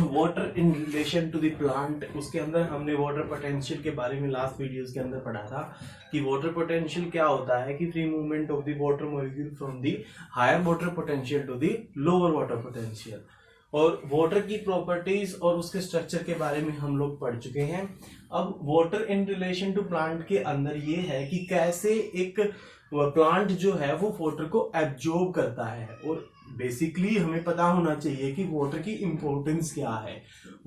Water in relation to the plant, उसके अंदर हमने वाटर पोटेंशियल के बारे में लास्ट वीडियोस के अंदर पढ़ा था कि वाटर पोटेंशियल क्या होता है कि free movement of the water molecule from the higher water potential to the lower water potential. और वाटर की प्रॉपर्टीज और उसके स्ट्रक्चर के बारे में हम लोग पढ़ चुके हैं। अब water in relation to plant के अंदर ये है कि कैसे एक प्लांट जो है वो वाटर को एब्जॉर्ब करता है, और बेसिकली हमें पता होना चाहिए कि वाटर की इंपॉर्टेंस क्या है।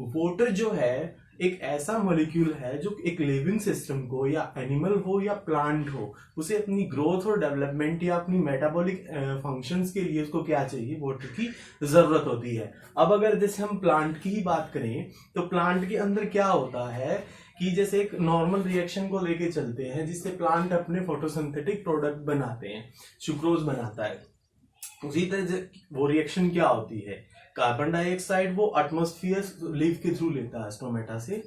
वाटर जो है एक ऐसा मॉलिक्यूल है जो एक लिविंग सिस्टम को, या एनिमल हो या प्लांट हो, उसे अपनी ग्रोथ और डेवलपमेंट या अपनी मेटाबॉलिक फंक्शंस के लिए उसको क्या चाहिए, वाटर की जरूरत होती है। अब अगर जैसे हम प्लांट की ही बात करें तो प्लांट के अंदर क्या होता है कि जैसे एक नॉर्मल रिएक्शन को लेके चलते हैं जिससे प्लांट अपने फोटोसिंथेटिक प्रोडक्ट बनाते हैं, सुक्रोज बनाता है। उसी तरह वो रिएक्शन क्या होती है, कार्बन डाइऑक्साइड वो एटमॉस्फेयर लीफ के थ्रू लेता है स्टोमेटा से,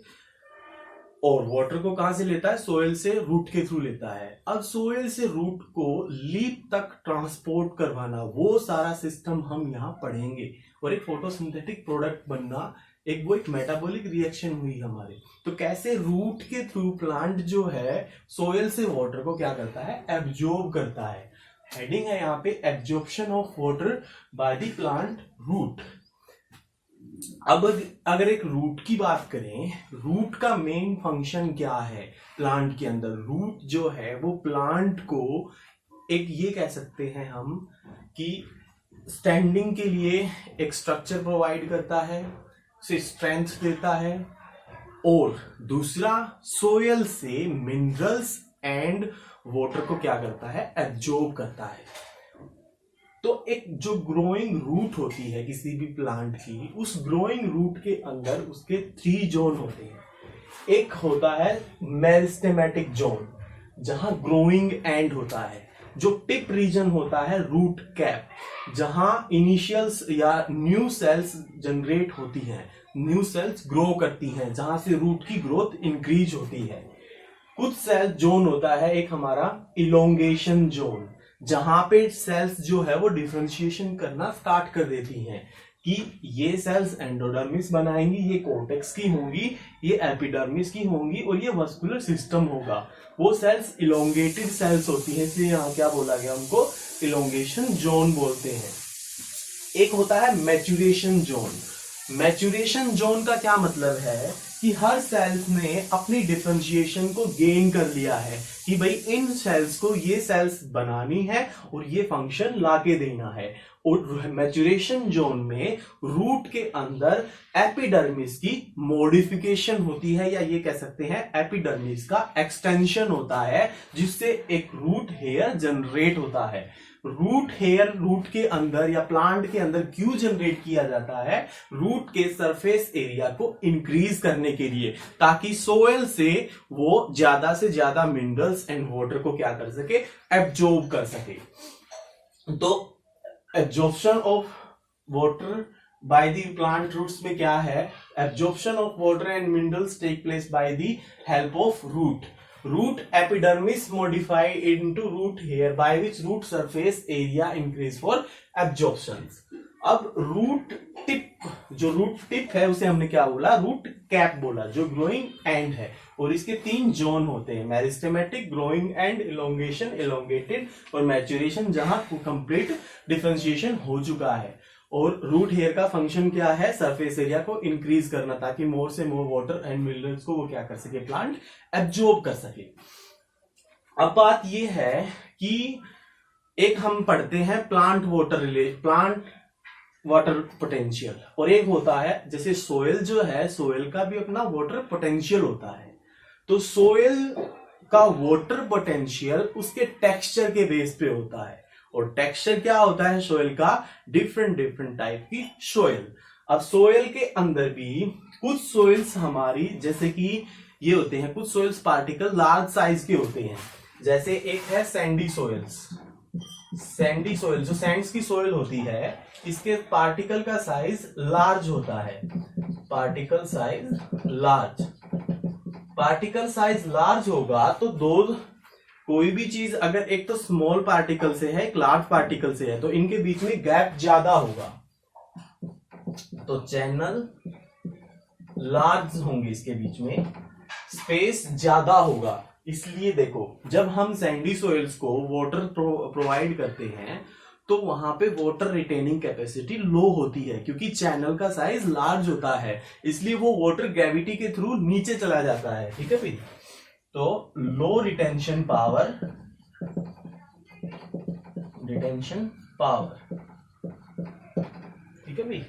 और वाटर को कहां से लेता है, सोयल से, रूट के थ्रू लेता है। अब सोयल से रूट को लीफ तक ट्रांसपोर्ट करवाना, वो सारा सिस्टम हम यहाँ पढ़ेंगे। और एक फोटोसिंथेटिक प्रोडक्ट बनना, वो एक मेटाबॉलिक रिएक्शन हुई हमारे। तो कैसे रूट के थ्रू प्लांट जो है सोयल से वाटर को क्या करता है, एब्जॉर्ब करता है। हेडिंग है यहाँ पे absorption of water by the plant root. अब अगर एक रूट की बात करें, रूट का मेन फंक्शन क्या है प्लांट के अंदर। रूट जो है वो प्लांट को एक ये कह सकते हैं हम कि स्टैंडिंग के लिए एक स्ट्रक्चर प्रोवाइड करता है, उसे स्ट्रेंथ देता है, और दूसरा सोयल से मिनरल्स एंड वाटर को क्या करता है, एब्जॉर्ब करता है। तो एक जो ग्रोइंग रूट होती है किसी भी प्लांट की, उस ग्रोइंग रूट के अंदर उसके 3 जोन होते हैं। एक होता है मेरिस्टेमेटिक जोन, जहां ग्रोइंग एंड होता है। जो टिप रीजन होता है रूट कैप, जहां इनिशियल्स या न्यू सेल्स जनरेट होती हैं, न्यू सेल्स ग्रो करती हैं, जहां से रूट की ग्रोथ इंक्रीज होती है। कुछ सेल जोन होता है एक हमारा इलोंगेशन जोन, जहां पे सेल्स जो है वो डिफरेंशिएशन करना स्टार्ट कर देती हैं कि ये सेल्स एंडोडर्मिस बनाएंगी, ये कोर्टेक्स की होंगी, ये एपिडर्मिस की होंगी, और ये मस्कुलर सिस्टम होगा। वो सेल्स इलोंगेटेड सेल्स होती हैं, इसलिए यहां क्या बोला गया, उनको इलोंगेशन जोन बोलते हैं। एक होता है मैच्यूरेशन जोन। मैच्यूरेशन जोन का क्या मतलब है कि हर सेल्स ने अपनी डिफरेंशिएशन को गेन कर लिया है कि भाई इन सेल्स को ये सेल्स बनानी है और ये फंक्शन लाके देना है। और मैच्यूरेशन जोन में रूट के अंदर एपिडर्मिस की मॉडिफिकेशन होती है, या ये कह सकते हैं एपिडर्मिस का एक्सटेंशन होता है, जिससे एक रूट हेयर जनरेट होता है। रूट हेयर रूट के अंदर या प्लांट के अंदर क्यों जनरेट किया जाता है, रूट के सरफेस एरिया को इंक्रीज करने के लिए, ताकि सोयल से वो ज्यादा से ज्यादा मिनरल्स एंड वाटर को क्या कर सके, एब्जॉर्ब कर सके। तो absorption of water by the plant roots में क्या है, absorption of water and minerals take place by the help of root. Root epidermis modify into root hair by which root surface area increase for absorption। अब root tip, जो root tip है उसे हमने क्या बोला, रूट कैप बोला, जो growing and है। और इसके 3 जोन होते हैं, meristematic, growing and, elongation, elongated, और मैच्यूरेशन, जहां कंप्लीट डिफरेंशिएशन हो चुका है। और रूट हेयर का फंक्शन क्या है, सरफेस एरिया को इंक्रीज करना, ताकि मोर से मोर वाटर एंड मिनरल्स को वो क्या कर सके, प्लांट एब्जॉर्ब कर सके। अब बात ये है कि एक हम पढ़ते हैं प्लांट वाटर पोटेंशियल, और एक होता है जैसे सोयल जो है, सोयल का भी अपना वाटर पोटेंशियल होता है। तो सोयल का वाटर पोटेंशियल उसके टेक्सचर के बेस पे होता है, और टेक्सचर क्या होता है सोयल का, डिफरेंट टाइप की सोयल। अब सोयल के अंदर भी कुछ सोइल्स हमारी, जैसे कि ये होते हैं कुछ सोइल्स पार्टिकल लार्ज साइज के होते हैं, जैसे एक है सैंडी सोइल्स। सैंडी सोइल जो सैंड्स की सोइल होती है, इसके पार्टिकल का साइज लार्ज होता है, पार्टिकल साइज लार्ज होगा तो कोई भी चीज अगर एक तो स्मॉल पार्टिकल से है, एक लार्ज पार्टिकल से है, तो इनके बीच में गैप ज्यादा होगा। तो चैनल लार्ज होंगे, इसके बीच में स्पेस ज्यादा होगा। इसलिए देखो, जब हम सैंडी सोइल्स को वाटर प्रोवाइड करते हैं तो वहां पे वाटर रिटेनिंग कैपेसिटी लो होती है, क्योंकि चैनल का साइज लार्ज होता है, इसलिए वो वाटर ग्रेविटी के थ्रू नीचे चला जाता है। ठीक है भाई, तो लो रिटेंशन पावर, ठीक है भाई।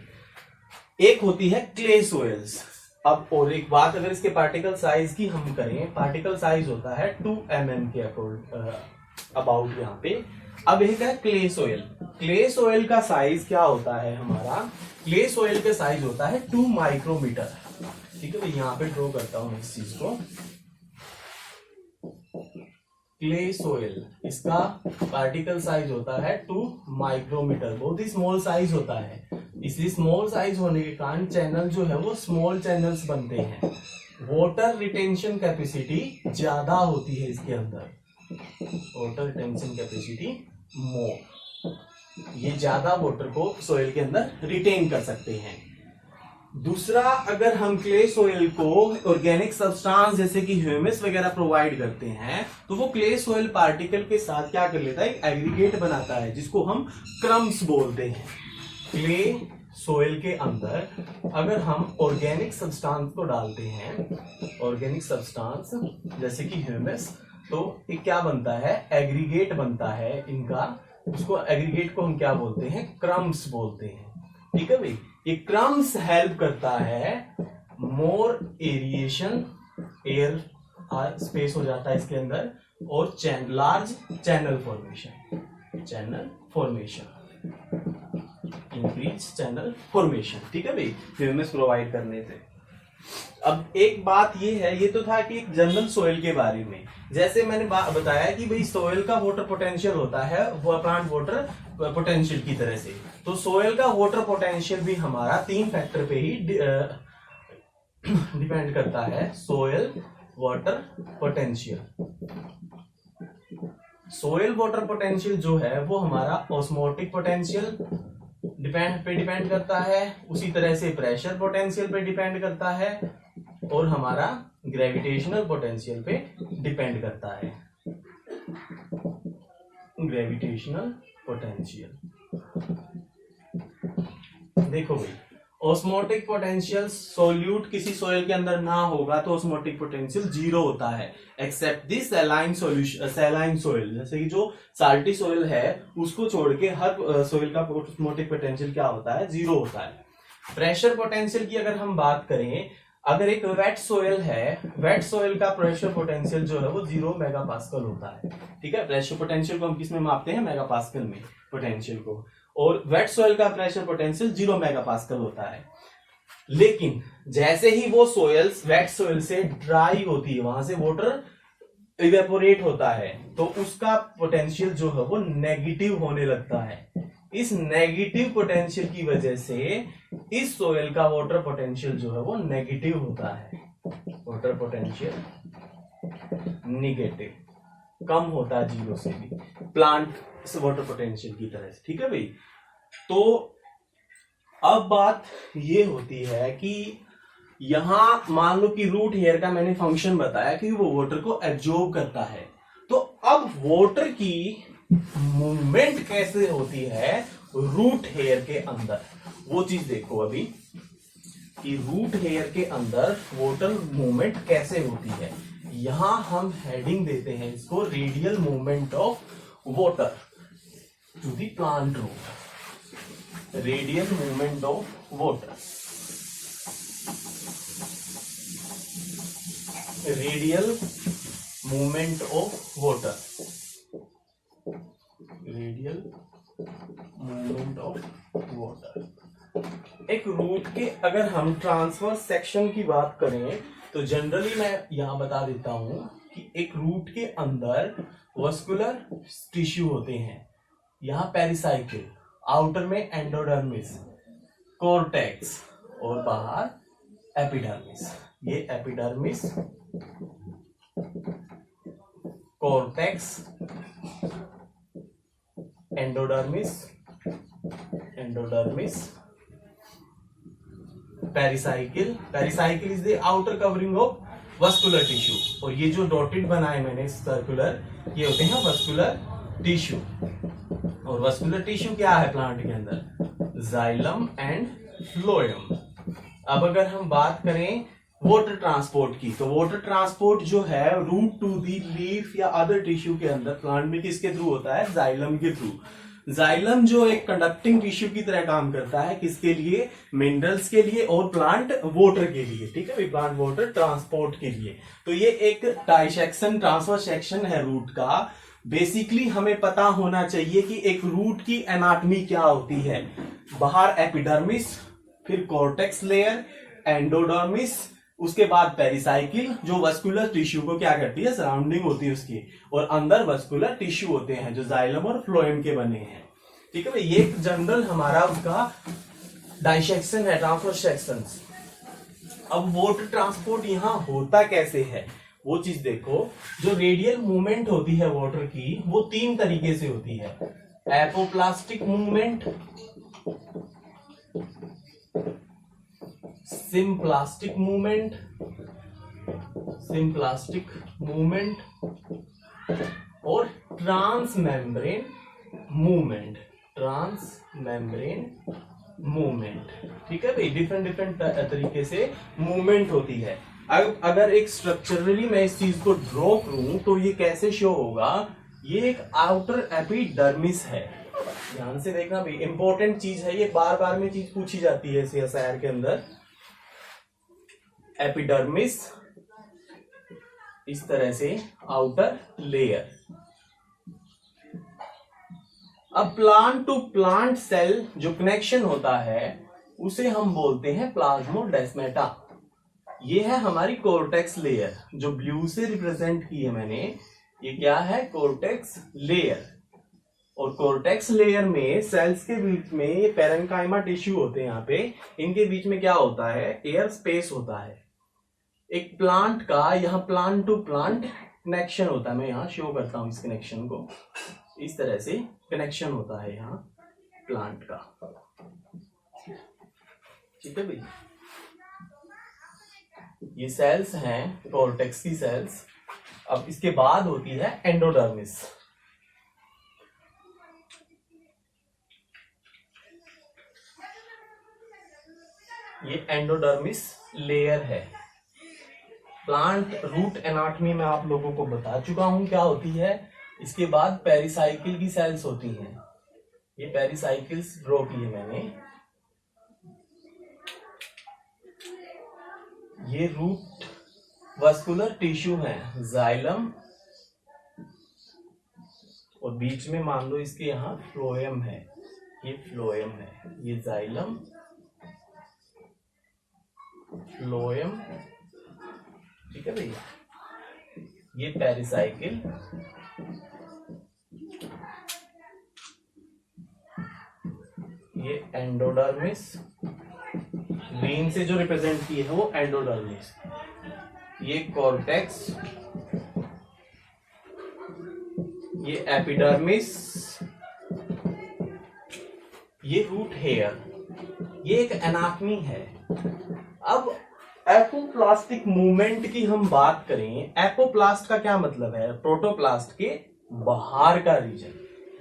एक होती है क्ले सोइल्स। अब और एक बात, अगर इसके पार्टिकल साइज की हम करें, पार्टिकल साइज होता है 2 mm के अबाउट यहाँ पे। अब एक है क्ले सोइल। क्ले सोइल का साइज क्या होता है हमारा? क्ले सोइल का साइज होता है 2 माइक्रोमीटर। ठीक है, यहाँ पे ड्रॉ करता हूं इस चीज को। क्ले सोइल, इसका पार्टिकल साइज होता है 2 माइक्रोमीटर, बहुत ही स्मॉल साइज होता है। इसलिए स्मॉल साइज होने के कारण चैनल जो है वो स्मॉल चैनल्स बनते हैं। वाटर रिटेंशन कैपेसिटी ज्यादा होती है इसके अंदर, वाटर रिटेंशन कैपेसिटी मोर, ये ज्यादा वाटर को सोइल के अंदर रिटेन कर सकते हैं। दूसरा, अगर हम क्ले सोइल को ऑर्गेनिक सब्सटेंस जैसे कि ह्यूमस वगैरह प्रोवाइड करते हैं तो वो क्ले सोइल पार्टिकल के साथ क्या कर लेता है, एक एग्रीगेट बनाता है जिसको हम क्रम्स बोलते हैं। क्ले सोइल के अंदर अगर हम ऑर्गेनिक सब्सटेंस को डालते हैं, ऑर्गेनिक सब्सटेंस जैसे कि ह्यूमस, तो ये क्या बनता है, एग्रीगेट बनता है इनका। उसको एग्रीगेट को हम क्या बोलते हैं, क्रम्स बोलते हैं। ठीक है भाई, ये क्रम्स हेल्प करता है मोर एरिएशन, एयर स्पेस हो जाता है इसके अंदर, और large channel formation, increase channel formation. ठीक है भाई, ह्यूमस प्रोवाइड करने से। अब एक बात ये है, ये तो था कि एक जनरल सोइल के बारे में। जैसे मैंने बताया कि भाई सोइल का वाटर पोटेंशियल होता है वो प्लांट वाटर पोटेंशियल की तरह से, तो सोइल का वाटर पोटेंशियल भी हमारा 3 फैक्टर पे ही डिपेंड करता है। Soil water potential, soil water potential जो है वो हमारा ऑस्मोटिक पोटेंशियल डिपेंड करता है, उसी तरह से प्रेशर पोटेंशियल पे डिपेंड करता है, और हमारा ग्रेविटेशनल पोटेंशियल पे डिपेंड करता है। ग्रेविटेशनल पोटेंशियल, देखो भाई, ऑस्मोटिक पोटेंशियल सोल्यूट किसी सोइल के अंदर ना होगा तो ऑस्मोटिक पोटेंशियल 0 होता है, एक्सेप्ट दिस सैलाइन सोइल। जैसे कि जो साल्टी सोइल है उसको छोड़ के हर सोइल का ऑस्मोटिक पोटेंशियल क्या होता है, 0 होता है। प्रेशर पोटेंशियल की अगर हम बात करें, अगर एक वेट सोइल है, वेट सोइल का प्रेशर पोटेंशियल जो है वो 0 मेगापास्कल होता है। ठीक है, प्रेशर पोटेंशियल को हम किस में मापते हैं, मेगापास्कल में पोटेंशियल को, और वेट सोइल का प्रेशर पोटेंशियल 0 मेगापास्कल होता है। लेकिन जैसे ही वो सोइल्स वेट सोइल से ड्राई होती है, वहां से वाटर इवेपोरेट होता है, तो उसका पोटेंशियल जो है वो नेगेटिव होने लगता है। इस नेगेटिव पोटेंशियल की वजह से इस सोइल का वाटर पोटेंशियल जो है वो नेगेटिव होता है, वाटर पोटेंशियल नेगेटिव, कम होता है 0 से भी, प्लांट वाटर पोटेंशियल की तरह से। ठीक है भाई, तो अब बात ये होती है कि यहां मान लो कि रूट हेयर का मैंने फंक्शन बताया कि वो वाटर को एब्जॉर्ब करता है, तो अब वाटर की मूवमेंट कैसे होती है रूट हेयर के अंदर, वो चीज देखो अभी कि रूट हेयर के अंदर वाटर मूवमेंट कैसे होती है। यहां हम हेडिंग देते हैं इसको, radial movement of water to the plant root, radial movement of water, radial movement of water, radial movement of water. एक रूट के अगर हम ट्रांसवर्स सेक्शन की बात करें तो जनरली मैं यहां बता देता हूं कि एक रूट के अंदर वस्कुलर टिश्यू होते हैं, यहां पेरिसाइकिल, आउटर में एंडोडर्मिस, कॉर्टेक्स, और बाहर एपिडर्मिस। ये epidermis, cortex, endodermis, pericycle, pericycle is the outer covering of vascular tissue, और ये जो डॉटेड बनाए मैंने सर्कुलर, ये होते हैं वस्कुलर टिश्यू। और वस्कुलर टिश्यू क्या है प्लांट के अंदर? Xylem and phloem. अब अगर हम बात करें वाटर ट्रांसपोर्ट की, तो वाटर ट्रांसपोर्ट जो है रूट टू दी लीफ या अदर टिश्यू के अंदर प्लांट में किसके थ्रू होता है? जाइलम के थ्रू। जाइलम जो एक कंडक्टिंग टिश्यू की तरह काम करता है, किसके लिए? मिनरल्स के लिए और प्लांट वाटर के लिए, ठीक है, प्लांट वाटर ट्रांसपोर्ट के लिए। तो ये एक डाइसेक्शन ट्रांसफर सेक्शन है रूट का। बेसिकली हमें पता होना चाहिए कि एक रूट की एनाटॉमी क्या होती है। बाहर एपिडर्मिस, फिर कॉर्टेक्स लेयर, एंडोडर्मिस, उसके बाद पेरिसाइकिल जो वस्कुलर टिश्यू को क्या करती है? सराउंडिंग होती है उसकी, और अंदर वस्कुलर टिश्यू होते हैं जो जाइलम और फ्लोएम के बने हैं, ठीक है भाई। ये एक जनरल हमारा उसका डाइसेक्शन है, ट्रांसफर सेक्शन। अब वाटर ट्रांसपोर्ट यहां होता कैसे है वो चीज देखो। जो रेडियल मूवमेंट होती है वाटर की, वो 3 तरीके से होती है। एपोप्लास्टिक मूवमेंट, सिम्प्लास्टिक मूवमेंट, और ट्रांसमेम्ब्रेन मूवमेंट, ठीक है भाई। डिफरेंट तरीके से मूवमेंट होती है। अब अगर एक स्ट्रक्चरली मैं इस चीज को ड्रॉ करूं तो ये कैसे शो होगा? ये एक आउटर एपिडर्मिस है, ध्यान से देखना भाई, इंपॉर्टेंट चीज है ये, बार बार में चीज पूछी जाती है सीएसआईआर के अंदर। एपिडर्मिस इस तरह से आउटर लेयर। अब प्लांट टू प्लांट सेल जो कनेक्शन होता है उसे हम बोलते हैं प्लाज्मोडेस्माटा। ये है हमारी कोर्टेक्स लेयर जो ब्लू से रिप्रेजेंट की है मैंने। ये क्या है? Cortex layer. और कोर्टेक्स लेयर में सेल्स के बीच में ये पेरेन्काइमा टिश्यू होते हैं, यहाँ पे इनके बीच में क्या होता है? एयर स्पेस होता है। एक प्लांट का यहाँ प्लांट टू प्लांट कनेक्शन होता है। मैं यहाँ शो करता हूं इस कनेक्शन को, इस तरह से कनेक्शन होता है यहाँ प्लांट का, ठीक है भाई। ये सेल्स हैं कोर्टेक्स की सेल्स। अब इसके बाद होती है एंडोडर्मिस। ये एंडोडर्मिस लेयर है। प्लांट रूट एनाटॉमी में आप लोगों को बता चुका हूं क्या होती है। इसके बाद पेरिसाइकिल की सेल्स होती हैं। ये पेरिसाइकिल्स ड्रॉ की है मैंने। ये रूट वस्कुलर टिश्यू है, जाइलम, और बीच में मान लो इसके यहाँ फ्लोएम है। ये फ्लोएम है, ये जाइलम, फ्लोएम, ठीक है भैया। ये पेरिसाइकिल, ये एंडोडर्मिस, ग्रीन से जो रिप्रेजेंट की है वो एंडोडर्मिस। ये कॉर्टेक्स, ये एपिडर्मिस, ये रूट हेयर। ये एक एनाटॉमी है। अब एपोप्लास्टिक मूवमेंट की हम बात करें। एपोप्लास्ट का क्या मतलब है? प्रोटोप्लास्ट के बाहर का रीजन।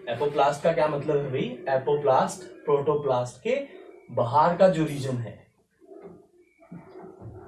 एपोप्लास्ट का क्या मतलब है भाई? एपोप्लास्ट प्रोटोप्लास्ट के बाहर का जो रीजन है।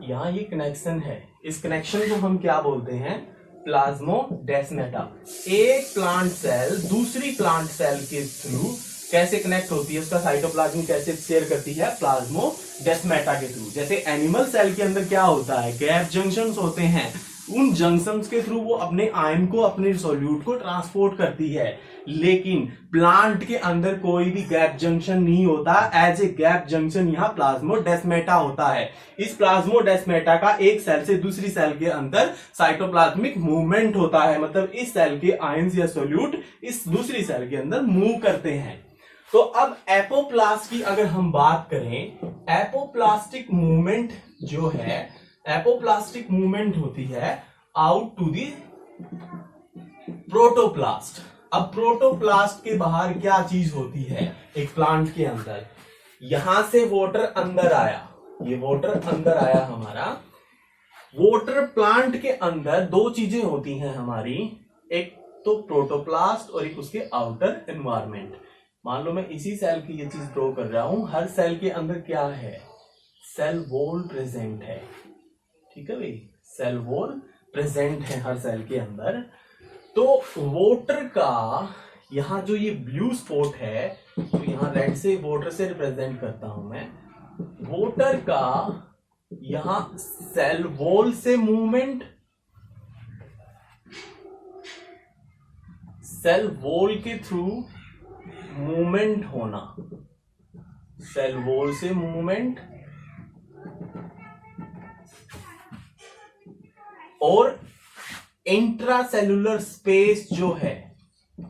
यहां ये कनेक्शन है। इस कनेक्शन को हम क्या बोलते हैं? प्लाज्मोडेस्माटा। एक प्लांट सेल दूसरी प्लांट सेल के थ्रू कैसे कनेक्ट होती है, उसका साइटोप्लाज्म कैसे शेयर करती है? प्लाज्मोडेस्माटा के थ्रू। जैसे एनिमल सेल के अंदर क्या होता है? गैप जंक्शंस होते हैं। उन जंक्शंस के थ्रू वो अपने आयन को, अपने सॉल्यूट को ट्रांसपोर्ट करती है। लेकिन प्लांट के अंदर कोई भी गैप जंक्शन नहीं होता। एज ए गैप जंक्शन यहाँ प्लाज्मोडेस्माटा होता है। इस प्लाज्मोडेस्माटा का एक सेल से दूसरी सेल के अंदर साइटोप्लाज्मिक मूवमेंट होता है। मतलब इस सेल के आयंस या सॉल्यूट इस दूसरी सेल के अंदर मूव करते हैं। तो अब एपोप्लास्ट की अगर हम बात करें, एपोप्लास्टिक मूवमेंट जो है, एपोप्लास्टिक मूवमेंट होती है आउट टू दी प्रोटोप्लास्ट। अब प्रोटोप्लास्ट के बाहर क्या चीज होती है एक प्लांट के अंदर? यहां से वाटर अंदर आया, ये वाटर अंदर आया हमारा। वाटर प्लांट के अंदर दो चीजें होती हैं हमारी, एक तो प्रोटोप्लास्ट और एक उसके आउटर एनवायरनमेंट। मान लो मैं इसी सेल की ये चीज ड्रॉ कर रहा हूं, हर सेल के अंदर क्या है, सेल वॉल प्रेजेंट है। ठीक है भाई, सेल वॉल प्रेजेंट है हर सेल के अंदर। तो वाटर का यहाँ जो ये ब्लू स्पॉट है, तो यहाँ रेड से वाटर से रिप्रेजेंट करता हूं मैं, वाटर का यहां सेल वॉल से मूवमेंट, सेल वॉल के थ्रू मूवमेंट होना, सेल वॉल से मूवमेंट, और इंट्रासेलुलर स्पेस जो है,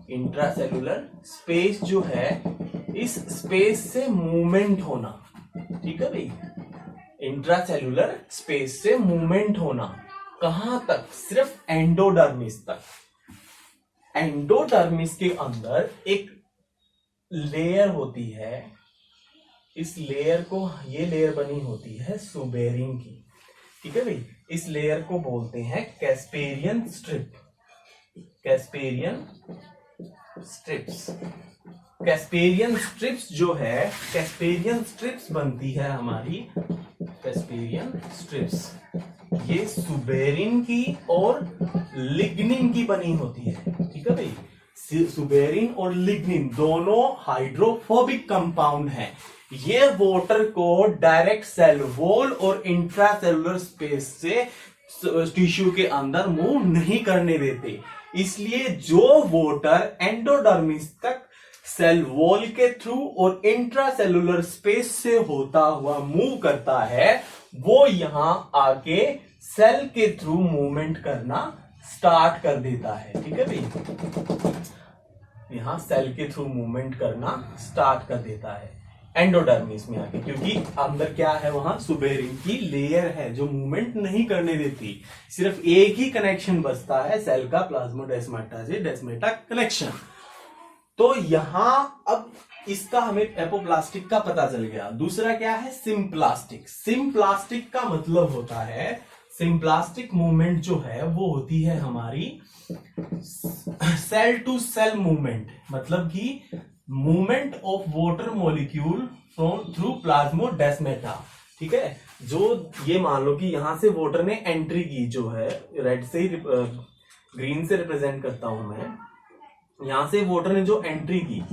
इंट्रासेलुलर स्पेस जो है, इस स्पेस से मूवमेंट होना। ठीक है भाई, इंट्रासेलुलर स्पेस से मूवमेंट होना कहां तक, सिर्फ एंडोडर्मिस तक। एंडोडर्मिस के अंदर एक लेयर होती है, इस लेयर को, ये लेयर बनी होती है सुबेरिन की। ठीक है भाई, इस लेयर को बोलते हैं Casparian strip, Casparian strips. Casparian strips जो है, कैस्पेरियन स्ट्रिप्स बनती है हमारी, कैस्पेरियन स्ट्रिप्स ये सुबेरिन की और लिग्निन की बनी होती है। ठीक है भाई, सुबेरिन और लिग्निन दोनों हाइड्रोफोबिक कंपाउंड हैं। ये वाटर को डायरेक्ट सेल वॉल और इंट्रासेलुलर स्पेस से टिश्यू के अंदर मूव नहीं करने देते। इसलिए जो वाटर एंडोडर्मिस तक सेल वॉल के थ्रू और इंट्रासेलुलर स्पेस से होता हुआ मूव करता है, वो यहां आके सेल के थ्रू मूवमेंट करना स्टार्ट कर देता है। ठीक है भाई, यहां सेल के थ्रू मूवमेंट करना स्टार्ट कर देता है एंडोडर्मिस में आके, क्योंकि अंदर क्या है, वहां सुबेरिन की लेयर है जो मूवमेंट नहीं करने देती। सिर्फ एक ही कनेक्शन बचता है सेल का, प्लाज्मोडेस्माटा से डेस्मेटा कनेक्शन। तो यहां अब इसका हमें एपोप्लास्टिक का पता चल गया। दूसरा क्या है, सिम्प्लास्टिक। सिम्प्लास्टिक का मतलब होता है, सिम्प्लास्टिक मूवमेंट जो है वो होती है हमारी सेल टू सेल मूवमेंट, मतलब कि movement of water molecule from through plasmodesmata. ठीक है, जो ये मान लो कि यहां से वाटर ने एंट्री की, जो है रेड से ग्रीन से रिप्रेजेंट करता हूं मैं, यहां से वाटर ने जो एंट्री की,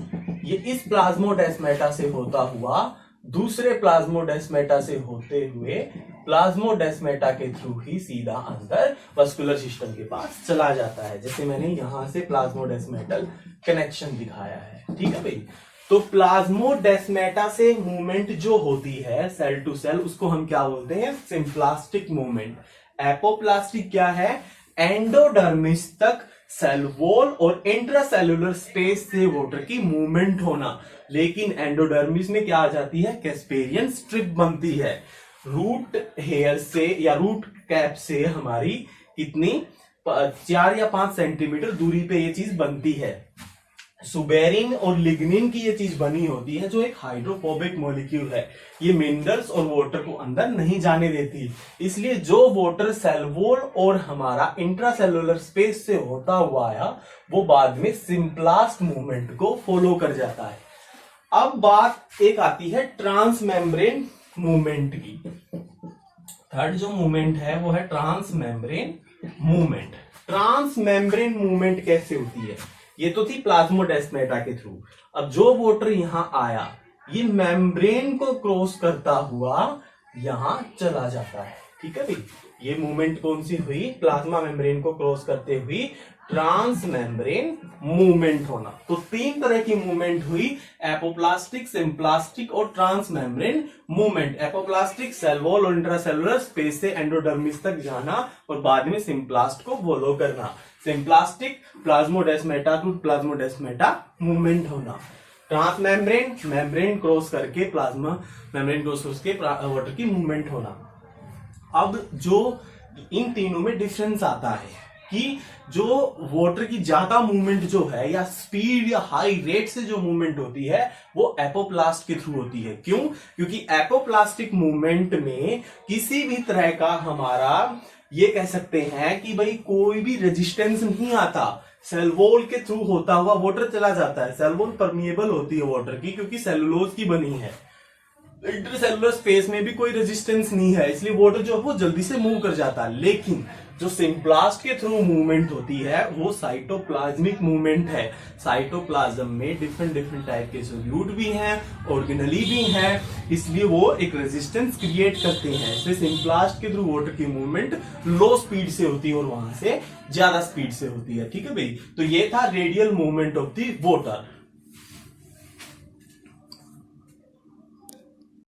ये इस प्लाज्मोडेस्माटा से होता हुआ दूसरे प्लाज्मोडेस्माटा से होते हुए प्लाज्मोडेस्माटा के थ्रू ही सीधा अंदर वस्कुलर सिस्टम के पास चला जाता है, जैसे मैंने यहां से प्लाज्मोडेस्मेटल कनेक्शन दिखाया है। ठीक है भाई, तो प्लाज्मोडेस्माटा से मूवमेंट जो होती है सेल टू सेल, उसको हम क्या बोलते हैं, सिम्प्लास्टिक मूवमेंट। एपोप्लास्टिक क्या है, एंडोडर्मिस तक सेल वॉल और इंट्रासेलुलर स्पेस से वाटर की मूवमेंट होना। लेकिन एंडोडर्मिस में क्या आ जाती है, कैस्पेरियन स्ट्रिप बनती है। रूट हेयर से या रूट कैप से हमारी कितनी 4 या 5 सेंटीमीटर दूरी पे ये चीज बनती है। सुबेरिन और लिग्निन की ये चीज बनी होती है, जो एक हाइड्रोफोबिक मॉलिक्यूल है। ये मिनरल्स और वाटर को अंदर नहीं जाने देती। इसलिए जो वाटर सेल वॉल और हमारा इंट्रासेलुलर स्पेस से होता हुआ आया, वो बाद में सिम्प्लास्ट मूवमेंट को फॉलो कर जाता है। अब बात एक आती है ट्रांसमेम्ब्रेन मूवमेंट की। थर्ड जो मूवमेंट है वो है ट्रांसमेम्ब्रेन मूवमेंट। ट्रांसमेम्ब्रेन मूवमेंट कैसे होती है, ये तो थी प्लाज्मोडेस्माटा के थ्रू। अब जो वाटर यहां आया, ये मेम्ब्रेन को क्रॉस करता हुआ यहां चला जाता है। ठीक है भाई, ये मूवमेंट कौन सी हुई, प्लाज्मा मेम्ब्रेन को क्रॉस करते हुई ट्रांसमेम्ब्रेन मूवमेंट होना। तो 3 तरह की मूवमेंट हुई, एपोप्लास्टिक, सिम्प्लास्टिक और transmembrane movement. Apoplastic cell wall और इंट्रासेलुलर स्पेस से एंडोडर्मिस तक जाना और बाद में सिम्प्लास्ट को फॉलो करना। Symplastic plasmodesmata to plasmodesmata movement होना। ट्रांसमेम्ब्रेन मेम्ब्रेन क्रॉस करके प्लाज्मा मेम्ब्रेन क्रॉस करके वाटर की मूवमेंट होना। अब जो इन तीनों में डिफरेंस आता है, कि जो वाटर की ज्यादा मूवमेंट जो है या स्पीड या हाई रेट से जो मूवमेंट होती है वो एपोप्लास्ट के थ्रू होती है। क्यों? क्योंकि एपोप्लास्टिक मूवमेंट में किसी भी तरह का हमारा ये कह सकते हैं कि भाई कोई भी रेजिस्टेंस नहीं आता, सेल वॉल के थ्रू होता हुआ वाटर चला जाता है। सेल वॉल परमिएबल होती है वाटर की क्योंकि सेलुलोज की बनी है। इंटरसेलुलर स्पेस में भी कोई रेजिस्टेंस नहीं है, इसलिए वाटर जो है वो जल्दी से मूव कर जाता है। लेकिन जो सिम्प्लास्ट के थ्रू मूवमेंट होती है वो साइटोप्लाज्मिक मूवमेंट है। साइटोप्लाज्म में डिफरेंट डिफरेंट टाइप के सोल्यूट भी हैं, ऑर्गेनली भी हैं, इसलिए वो एक रेजिस्टेंस क्रिएट करते हैं। इसलिए सिम्प्लास्ट के थ्रू वाटर की मूवमेंट लो स्पीड से होती है और वहां से ज्यादा स्पीड से होती है। ठीक है भाई, तो ये था radial movement of the water.